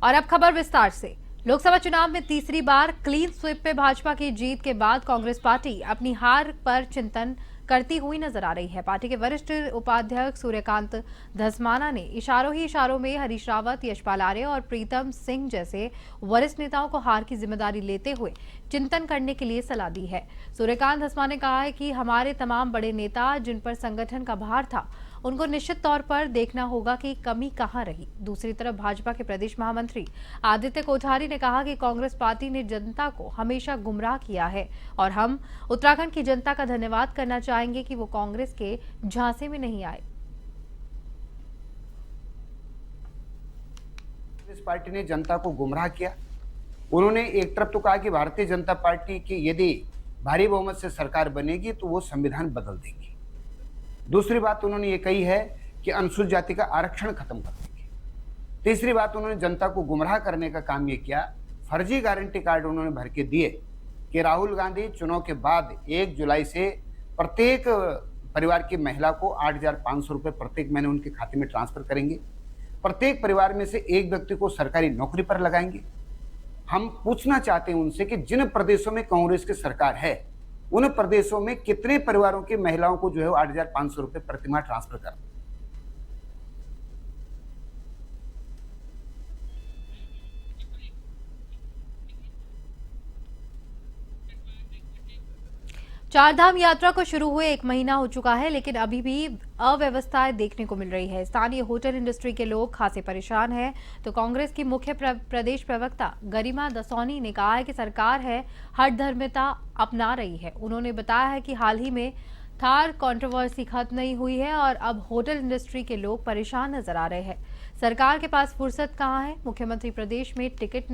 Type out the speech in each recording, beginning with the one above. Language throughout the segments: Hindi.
और अब खबर विस्तार से। लोकसभा चुनाव में तीसरी बार क्लीन स्वीप पे भाजपा की जीत के बाद कांग्रेस पार्टी अपनी हार पर चिंतन करती हुई नजर आ रही है। पार्टी के वरिष्ठ उपाध्यक्ष सूर्यकांत धस्माना ने इशारों ही इशारों में हरीश रावत, यशपाल आर्य और प्रीतम सिंह जैसे वरिष्ठ नेताओं को हार की जिम्मेदारी लेते हुए चिंतन करने के लिए सलाह दी है। सूर्यकांत धस्माना ने कहा है कि हमारे तमाम बड़े नेता जिन पर संगठन का भार था, उनको निश्चित तौर पर देखना होगा कि कमी कहां रही। दूसरी तरफ भाजपा के प्रदेश महामंत्री आदित्य कोठारी ने कहा कि कांग्रेस पार्टी ने जनता को हमेशा गुमराह किया है और हम उत्तराखंड की जनता का धन्यवाद करना चाहेंगे कि वो कांग्रेस के झांसे में नहीं आए। कांग्रेस पार्टी ने जनता को गुमराह किया। उन्होंने एक तरफ तो कहा कि भारतीय जनता पार्टी की यदि भारी बहुमत से सरकार बनेगी तो वो संविधान बदल देगी। दूसरी बात उन्होंने ये कही है कि अनुसूचित जाति का आरक्षण खत्म कर देंगे। तीसरी बात उन्होंने जनता को गुमराह करने का काम ये किया, फर्जी गारंटी कार्ड उन्होंने भर के दिए कि राहुल गांधी चुनाव के बाद 1 जुलाई से प्रत्येक परिवार की महिला को 8,500 रुपये प्रत्येक महीने उनके खाते में ट्रांसफर करेंगे। प्रत्येक परिवार में से एक व्यक्ति को सरकारी नौकरी पर लगाएंगे। हम पूछना चाहते हैं उनसे कि जिन प्रदेशों में कांग्रेस की सरकार है, उन प्रदेशों में कितने परिवारों की महिलाओं को जो है 8,500 रुपये प्रतिमाह ट्रांसफर कर। चारधाम यात्रा को शुरू हुए 1 महीना हो चुका है, लेकिन अभी भी अव्यवस्थाएं देखने को मिल रही है। स्थानीय होटल इंडस्ट्री के लोग खासे परेशान हैं। तो कांग्रेस की मुख्य प्रदेश प्रवक्ता गरिमा दसौनी ने कहा है कि सरकार है हठधर्मिता अपना रही है। उन्होंने बताया है कि हाल ही में थार कंट्रोवर्सी खत्म नहीं हुई है और अब होटल इंडस्ट्री के लोग परेशान नजर आ रहे हैं। सरकार के पास फुर्सत कहाँ है। मुख्यमंत्री प्रदेश में टिकते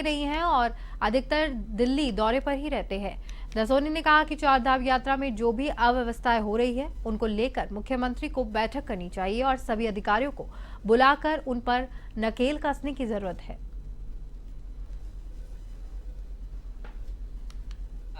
नहीं हैं और अधिकतर दिल्ली दौरे पर ही रहते हैं। दसोनी ने कहा कि चारधाम यात्रा में जो भी अव्यवस्थाएं हो रही है, उनको लेकर मुख्यमंत्री को बैठक करनी चाहिए और सभी अधिकारियों को बुलाकर उन पर नकेल कसने की जरूरत है।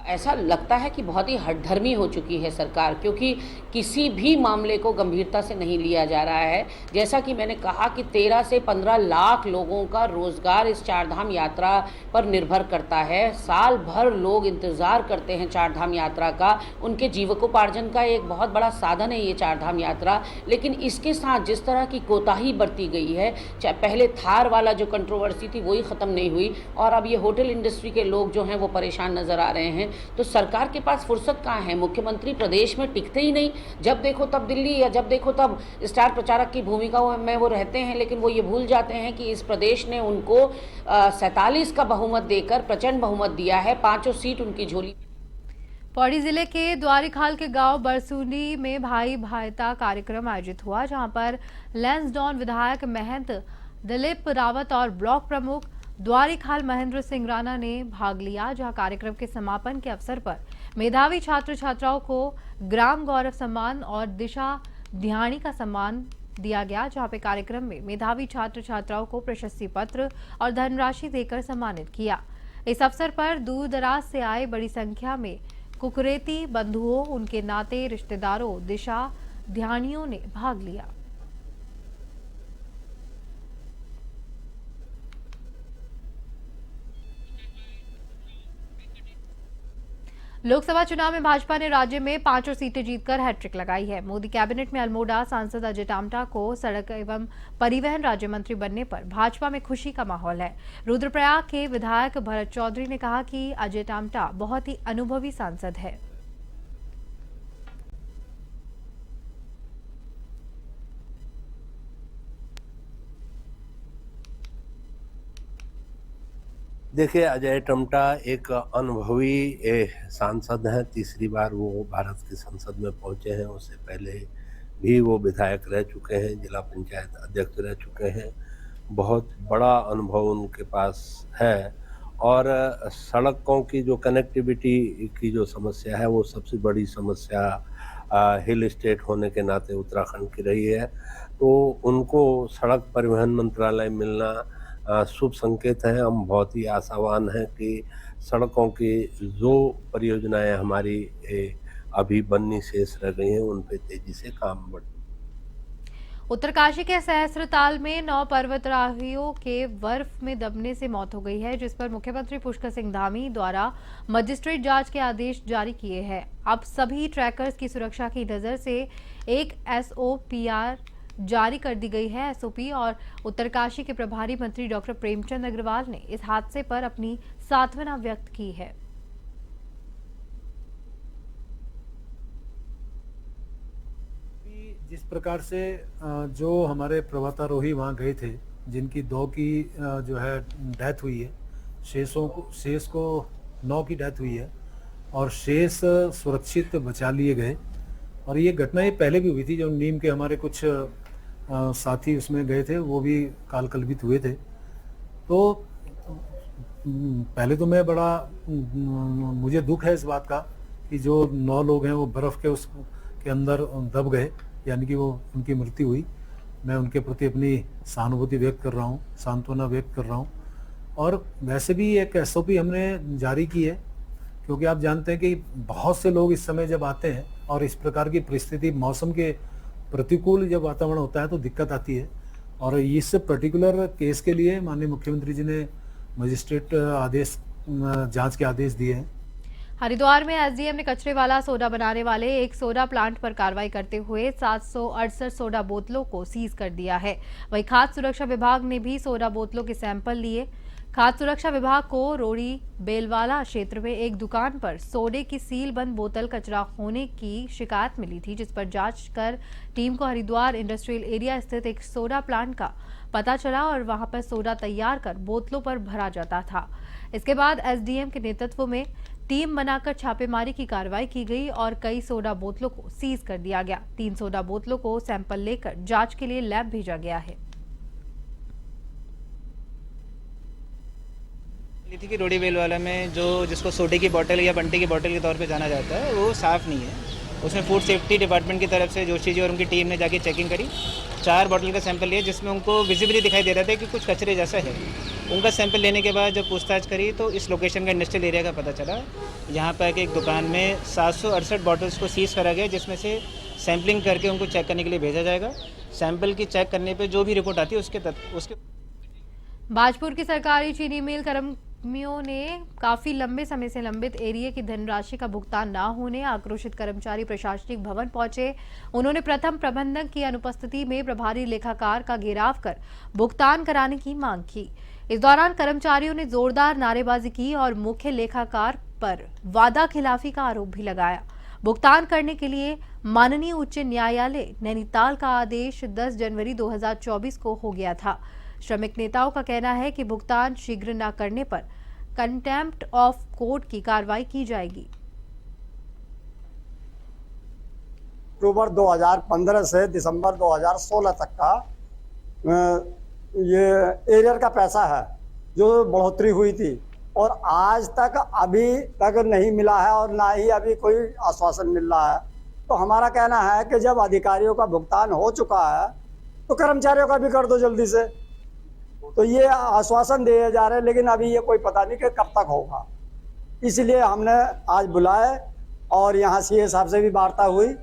ऐसा लगता है कि बहुत ही हठधर्मी हो चुकी है सरकार, क्योंकि किसी भी मामले को गंभीरता से नहीं लिया जा रहा है। जैसा कि मैंने कहा कि 13 से 15 लाख लोगों का रोजगार इस चारधाम यात्रा पर निर्भर करता है। साल भर लोग इंतज़ार करते हैं चारधाम यात्रा का। उनके जीविकोपार्जन का एक बहुत बड़ा साधन है ये चारधाम यात्रा। लेकिन इसके साथ जिस तरह की कोताही बरती गई है, चाहे पहले थार वाला जो कंट्रोवर्सी थी वही ख़त्म नहीं हुई और अब ये होटल इंडस्ट्री के लोग जो हैं वो परेशान नज़र आ रहे हैं। तो सरकार के पास फुर्सत कहाँ है। मुख्यमंत्री प्रदेश में टिकते ही नहीं, जब देखो तब दिल्ली या जब देखो तब स्टार प्रचारक की भूमिका में वो रहते हैं। लेकिन वो ये भूल जाते हैं कि इस प्रदेश ने उनको 47 का बहुमत देकर प्रचंड बहुमत दिया है। 5 सीट उनकी झोली। पौड़ी जिले के द्वारिखाल के गांव बरसूनी में भाई भाईता कार्यक्रम आयोजित हुआ, जहां पर लैंसडॉन विधायक महंत दिलीप रावत और ब्लॉक प्रमुख द्वारिखाल महेंद्र सिंह राणा ने भाग लिया। जहां कार्यक्रम के समापन के अवसर पर मेधावी छात्र छात्राओं को ग्राम गौरव सम्मान और दिशा ध्यानी का सम्मान दिया गया। जहां पे कार्यक्रम में मेधावी छात्र छात्राओं को प्रशस्ति पत्र और धनराशि देकर सम्मानित किया। इस अवसर पर दूर दराज से आए बड़ी संख्या में कुकरेती बंधुओं, उनके नाते रिश्तेदारों, दिशा ध्यानियों ने भाग लिया। लोकसभा चुनाव में भाजपा ने राज्य में 5 सीटें जीतकर हैट्रिक लगाई है। मोदी कैबिनेट में अल्मोड़ा सांसद अजय टामटा को सड़क एवं परिवहन राज्य मंत्री बनने पर भाजपा में खुशी का माहौल है। रुद्रप्रयाग के विधायक भरत चौधरी ने कहा कि अजय टामटा बहुत ही अनुभवी सांसद है। देखिए, अजय टमटा एक अनुभवी सांसद हैं। तीसरी बार वो भारत की संसद में पहुंचे हैं। उससे पहले भी वो विधायक रह चुके हैं, जिला पंचायत अध्यक्ष रह चुके हैं। बहुत बड़ा अनुभव उनके पास है और सड़कों की जो कनेक्टिविटी की जो समस्या है, वो सबसे बड़ी समस्या हिल स्टेट होने के नाते उत्तराखंड की रही है। तो उनको सड़क परिवहन मंत्रालय मिलना शुभ संकेत है। हम बहुत ही आशावान हैं कि सड़कों की जो परियोजनाएं हमारी अभी बननी शेष रह गई हैं, उन पे तेजी से काम बढ़े। उत्तरकाशी के सहस्त्रताल में 9 पर्वतारोहियों के बर्फ में दबने से मौत हो गई है, जिस पर मुख्यमंत्री पुष्कर सिंह धामी द्वारा मजिस्ट्रेट जांच के आदेश जारी किए हैं। अब सभी ट्रैकर्स की सुरक्षा की नजर से एक SOPR जारी कर दी गई है। SOP और उत्तरकाशी के प्रभारी मंत्री डॉक्टर प्रेमचंद अग्रवाल ने इस हादसे पर अपनी सांत्वना व्यक्त की है। जिस प्रकार से जो हमारे पर्वतारोही वहाँ गए थे, जिनकी 2 की जो है डेथ हुई है, शेष को 9 की डेथ हुई है और शेष सुरक्षित बचा लिए गए। और ये घटना ये पहले भी हुई थी, जब नीम के हमारे कुछ साथी उसमें गए थे, वो भी काल कल्पित हुए थे। तो पहले तो मैं बड़ा मुझे दुख है इस बात का कि जो 9 लोग हैं वो बर्फ़ के उसके अंदर दब गए, यानी कि वो उनकी मृत्यु हुई। मैं उनके प्रति अपनी सहानुभूति व्यक्त कर रहा हूँ, सांत्वना व्यक्त कर रहा हूँ। और वैसे भी एक SOP हमने जारी की है, क्योंकि आप जानते हैं कि बहुत से लोग इस समय जब आते हैं और इस प्रकार की परिस्थिति, मौसम के प्रतिकूल जब वातावरण होता है तो दिक्कत आती है। और इस पर्टिकुलर केस के लिए माननीय मुख्यमंत्री जी ने मजिस्ट्रेट आदेश जांच के आदेश दिए हैं। हरिद्वार में SDM ने कचरे वाला सोडा बनाने वाले एक सोडा प्लांट पर कार्रवाई करते हुए 768 सोडा बोतलों को सीज कर दिया है। वहीं खाद्य सुरक्षा विभाग ने भी सोडा बोतलों के सैंपल लिए। खाद्य सुरक्षा विभाग को रोड़ी बेलवाला क्षेत्र में एक दुकान पर सोडे की सील बंद बोतल कचरा होने की शिकायत मिली थी, जिस पर जांच कर टीम को हरिद्वार इंडस्ट्रियल एरिया स्थित एक सोडा प्लांट का पता चला और वहां पर सोडा तैयार कर बोतलों पर भरा जाता था। इसके बाद SDM के नेतृत्व में टीम बनाकर छापेमारी की कार्रवाई की गई और कई सोडा बोतलों को सीज कर दिया गया। 3 सोडा बोतलों को सैंपल लेकर जांच के लिए लैब भेजा गया है। थी कि रोडी बेल वाला में जिसको सोडे की बोतल या बंटे की बोतल के तौर पे जाना जाता है, वो साफ़ नहीं है। उसमें फूड सेफ्टी डिपार्टमेंट की तरफ से जोशी जी और उनकी टीम ने जाके चेकिंग करी। 4 बोतल का सैंपल लिया, जिसमें उनको विजिबली दिखाई दे रहा था कि कुछ कचरे जैसा है। उनका सैंपल लेने के बाद जब पूछताछ करी तो इस लोकेशन का इंडस्ट्रियल एरिया का पता चला। यहाँ पर एक दुकान में 768 बॉटल्स को सीज करा गया, जिसमें से सैम्पलिंग करके उनको चेक करने के लिए भेजा जाएगा। सैंपल की चेक करने पर जो भी रिपोर्ट आती है उसके भाजपुर की सरकारी चीनी मिल कर्मियों ने काफी लंबे समय से लंबित एरिया की धनराशि का भुगतान न होने आक्रोशित कर्मचारी प्रशासनिक भवन पहुंचे। उन्होंने प्रथम प्रबंधक की अनुपस्थिति में प्रभारी लेखाकार का घेराव कर भुगतान कराने की मांग की। इस दौरान कर्मचारियों ने जोरदार नारेबाजी की और मुख्य लेखाकार पर वादा खिलाफी का आरोप भी लगाया। भुगतान करने के लिए माननीय उच्च न्यायालय नैनीताल का आदेश 10 जनवरी 2024 को हो गया था। श्रमिक नेताओं का कहना है कि भुगतान शीघ्र न करने पर कंटेम्प्ट ऑफ कोर्ट की कार्रवाई की जाएगी। अक्टूबर 2015 से दिसंबर 2016 तक का ये एरियर का पैसा है जो बढ़ोतरी हुई थी, और आज तक अभी तक नहीं मिला है और ना ही अभी कोई आश्वासन मिल रहा है। तो हमारा कहना है कि जब अधिकारियों का भुगतान हो चुका है तो कर्मचारियों का भी कर दो जल्दी से। तो ये आश्वासन दिए जा रहे हैं, लेकिन अभी ये कोई पता नहीं कि कब तक होगा। इसलिए हमने आज बुलाए और यहाँ CA साहब से भी वार्ता हुई।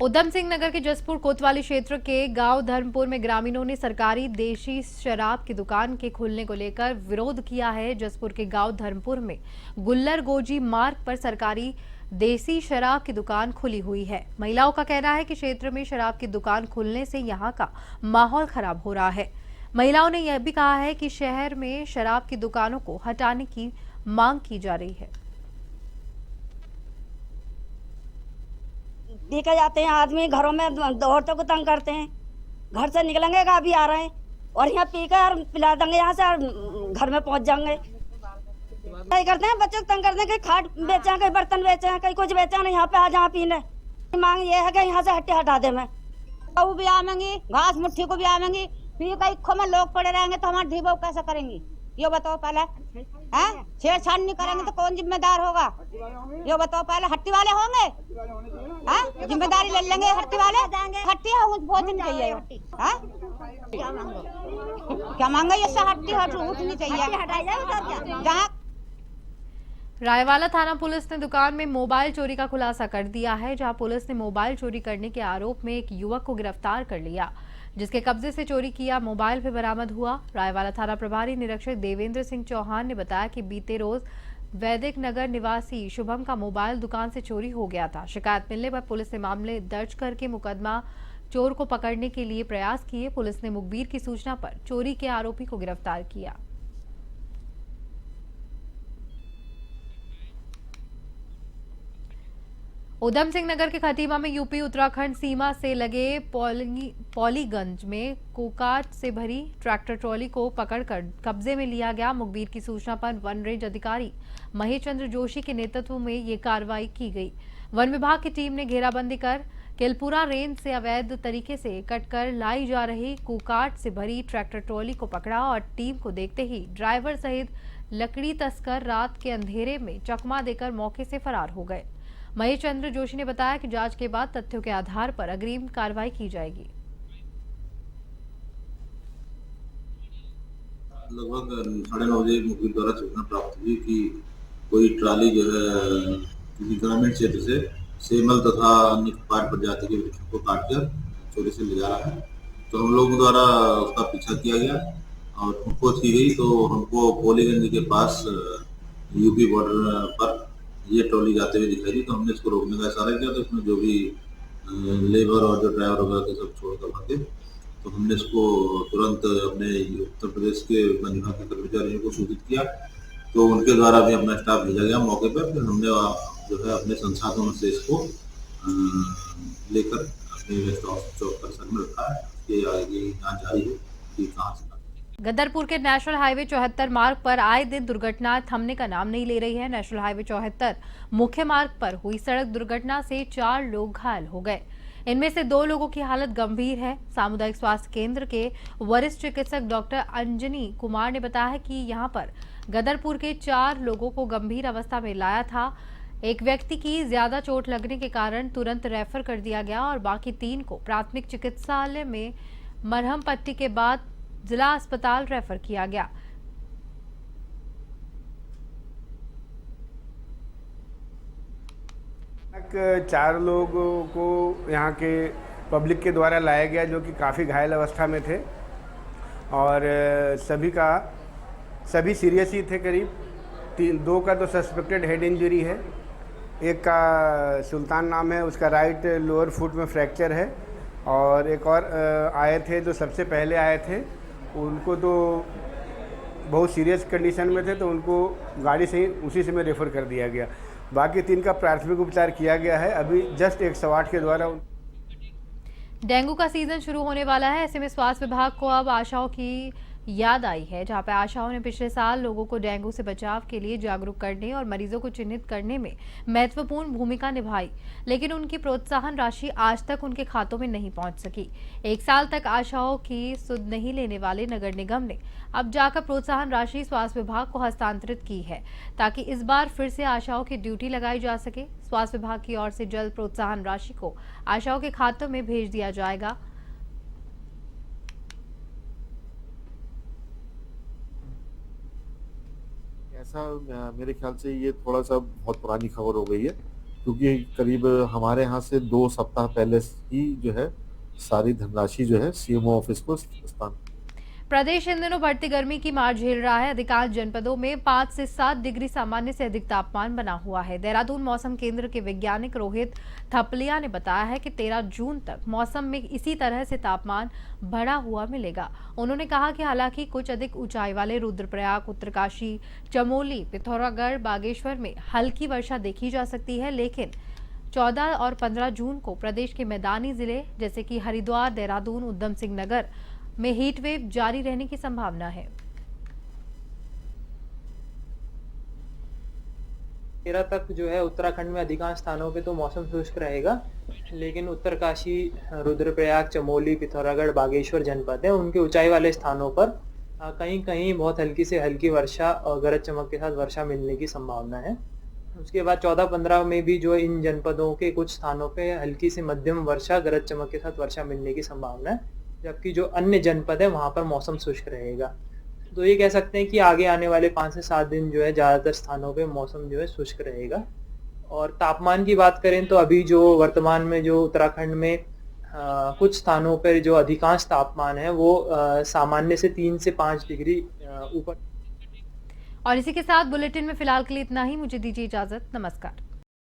उधम सिंह नगर के जसपुर कोतवाली क्षेत्र के गांव धर्मपुर में ग्रामीणों ने सरकारी देशी शराब की दुकान के खुलने को लेकर विरोध किया है। जसपुर के गांव धर्मपुर में गुल्लर गोजी मार्ग पर सरकारी देसी शराब की दुकान खुली हुई है। महिलाओं का कहना है कि क्षेत्र में शराब की दुकान खुलने से यहां का माहौल खराब हो रहा है। महिलाओं ने यह भी कहा है कि शहर में शराब की दुकानों को हटाने की मांग की जा रही है। लेके जाते हैं आदमी, घरों में औरतों को तंग करते हैं। घर से निकलेंगे का भी आ रहे हैं और यहाँ पी कर पिला देंगे, यहाँ से घर में पहुंच जाएंगे। कई करते हैं, बच्चों को तंग करते हैं, कहीं खाट बेचे हैं, कहीं बर्तन बेचे हैं, कहीं कुछ बेचे हैं, यहाँ पे आ जहाँ पीने। मांग ये है कि यहाँ से हट्टी हटा दे। मैं गऊ भी आवेंगी, घास मुट्ठी को भी आवेंगी, फिर कई खो में लोग पड़े रहेंगे तो हमारे ढीबो कैसे करेंगी? ये बताओ पहले। हैं? छेड़छाड़ नहीं करेंगे तो कौन जिम्मेदार होगा? ये बताओ पहले। हट्टी वाले होंगे, हैं? जिम्मेदारी ले लेंगे हट्टी वाले। हट्टी है, भोजन चाहिए। हैं? क्या मांगे? इससे हट्टी उठनी चाहिए। जहाँ रायवाला थाना पुलिस ने दुकान में मोबाइल चोरी का खुलासा कर दिया है, जहां पुलिस ने मोबाइल चोरी करने के आरोप में एक युवक को गिरफ्तार कर लिया, जिसके कब्जे से चोरी किया मोबाइल भी बरामद हुआ। रायवाला थाना प्रभारी निरीक्षक देवेंद्र सिंह चौहान ने बताया कि बीते रोज वैदिक नगर निवासी शुभम का मोबाइल दुकान से चोरी हो गया था। शिकायत मिलने पर पुलिस ने मामले दर्ज करके मुकदमा चोर को पकड़ने के लिए प्रयास किए। पुलिस ने मुखबिर की सूचना पर चोरी के आरोपी को गिरफ्तार किया। उधम सिंह नगर के खतीमा में यूपी उत्तराखंड सीमा से लगे पौलीगंज में कोकाट से भरी ट्रैक्टर ट्रॉली को पकड़कर कब्जे में लिया गया। मुखबिर की सूचना पर वन रेंज अधिकारी महेश चंद्र जोशी के नेतृत्व में ये कार्रवाई की गई। वन विभाग की टीम ने घेराबंदी कर केलपुरा रेंज से अवैध तरीके से कटकर लाई जा रही कोकाट से भरी ट्रैक्टर ट्रॉली को पकड़ा और टीम को देखते ही ड्राइवर सहित लकड़ी तस्कर रात के अंधेरे में चकमा देकर मौके से फरार हो गए। महेश चंद्र जोशी ने बताया कि जांच के बाद तथ्यों के आधार पर अग्रिम कार्रवाई की जाएगी। लगभग 9:30 बजे मुखबिर द्वारा सूचना प्राप्त हुई कि कोई ट्राली जो है किसी ग्रामीण क्षेत्र से सेमल तथा अन्य पाट प्रजाति के वृक्षों को काटकर चोरी से ले जा रहा है। तो हम लोगों द्वारा उसका पीछा किया गया और पूछताछ की गई, तो हमको पौलीगंज के पास यूपी बॉर्डर पर ये ट्रॉली जाते हुए दिखाई दी। तो हमने इसको रोकने का इशारा किया, तो इसमें जो भी लेबर और जो ड्राइवर वगैरह थे सब छोड़ कर भागे। तो हमने इसको तुरंत अपने उत्तर प्रदेश के वन विभाग के कर्मचारियों को सूचित किया, तो उनके द्वारा भी अपना स्टाफ भेजा गया मौके पर। फिर हमने जो है अपने संसाधनों से इसको लेकर अपने रेस्ट हाउस चौक परिसर में रखा है। ये आगे जांच जारी है कि कहाँ से। गदरपुर के नेशनल हाईवे 74 मार्ग पर आए दिन दुर्घटना थमने का नाम नहीं ले रही है। नेशनल हाईवे 74 मुख्य मार्ग पर हुई सड़क दुर्घटना से 4 लोग घायल हो गए। इनमें से 2 लोगों की हालत गंभीर है। सामुदायिक स्वास्थ्य केंद्र के वरिष्ठ चिकित्सक डॉक्टर अंजनी कुमार ने बताया है कि यहां पर गदरपुर के 4 लोगों को गंभीर अवस्था में लाया था। एक व्यक्ति की ज्यादा चोट लगने के कारण तुरंत रेफर कर दिया गया और बाकी 3 को प्राथमिक चिकित्सालय में मरहम पट्टी के बाद जिला अस्पताल रेफर किया गया। चार लोगों को यहाँ के पब्लिक के द्वारा लाया गया, जो कि काफ़ी घायल अवस्था में थे और सभी सीरियस ही थे। करीब 2 का तो सस्पेक्टेड हेड इंजरी है, एक का सुल्तान नाम है, उसका राइट लोअर फुट में फ्रैक्चर है, और एक और आए थे जो सबसे पहले आए थे, उनको तो बहुत सीरियस कंडीशन में थे, तो उनको गाड़ी से ही उसी समय रेफ़र कर दिया गया। बाकी 3 का प्राथमिक उपचार किया गया है। अभी जस्ट 108 के द्वारा। डेंगू का सीजन शुरू होने वाला है, ऐसे में स्वास्थ्य विभाग को अब आशाओं की याद आई है, जहां पे आशाओं ने पिछले साल लोगों को डेंगू से बचाव के लिए जागरूक करने और मरीजों को चिन्हित करने में महत्वपूर्ण भूमिका निभाई, लेकिन उनकी प्रोत्साहन राशि आज तक उनके खातों में नहीं पहुंच सकी। 1 साल तक आशाओं की सुध नहीं लेने वाले नगर निगम ने अब जाकर प्रोत्साहन राशि स्वास्थ्य विभाग को हस्तांतरित की है, ताकि इस बार फिर से आशाओं की ड्यूटी लगाई जा सके। स्वास्थ्य विभाग की ओर से जल्द प्रोत्साहन राशि को आशाओं के खातों में भेज दिया जाएगा। ऐसा मेरे ख्याल से ये थोड़ा सा बहुत पुरानी खबर हो गई है, क्योंकि करीब हमारे यहाँ से 2 सप्ताह पहले ही जो है सारी धनराशि जो है सीएमओ ऑफिस को स्थान। प्रदेश इन दिनों बढ़ती गर्मी की मार झेल रहा है। अधिकांश जनपदों में 5 से 7 डिग्री सामान्य से अधिक तापमान बना हुआ है। देहरादून मौसम केंद्र के वैज्ञानिक रोहित थपलिया ने बताया है कि 13 जून तक मौसम में इसी तरह से तापमान बढ़ा हुआ मिलेगा। उन्होंने कहा कि हालांकि कुछ अधिक ऊंचाई वाले रुद्रप्रयाग, उत्तरकाशी, चमोली, पिथौरागढ़, बागेश्वर में हल्की वर्षा देखी जा सकती है, लेकिन 14 और 15 जून को प्रदेश के मैदानी जिले जैसे कि हरिद्वार, देहरादून, उधम सिंह नगर में हीट वेव जारी रहने की संभावना है। 13 तक जो है उत्तराखंड में अधिकांश स्थानों पे तो मौसम शुष्क रहेगा, लेकिन उत्तरकाशी, रुद्रप्रयाग, चमोली, पिथौरागढ़, बागेश्वर जनपद है, उनके ऊंचाई वाले स्थानों पर कहीं कहीं बहुत हल्की से हल्की वर्षा और गरज चमक के साथ वर्षा मिलने की संभावना है। उसके बाद 14-15 में भी जो इन जनपदों के कुछ स्थानों पे हल्की से मध्यम वर्षा, गरज चमक के साथ वर्षा मिलने की संभावना है, जबकि जो अन्य जनपद है वहाँ पर मौसम शुष्क रहेगा। तो ये कह सकते हैं कि आगे आने वाले 5 से 7 दिन जो है ज़्यादातर स्थानों पे मौसम जो है शुष्क रहेगा। और तापमान की बात करें तो अभी जो वर्तमान में जो उत्तराखंड में कुछ स्थानों पर जो अधिकांश तापमान है वो सामान्य से 3 से 5 डिग्री ऊपर। और इसी के साथ बुलेटिन में फिलहाल के लिए इतना ही। मुझे दीजिए इजाजत। नमस्कार।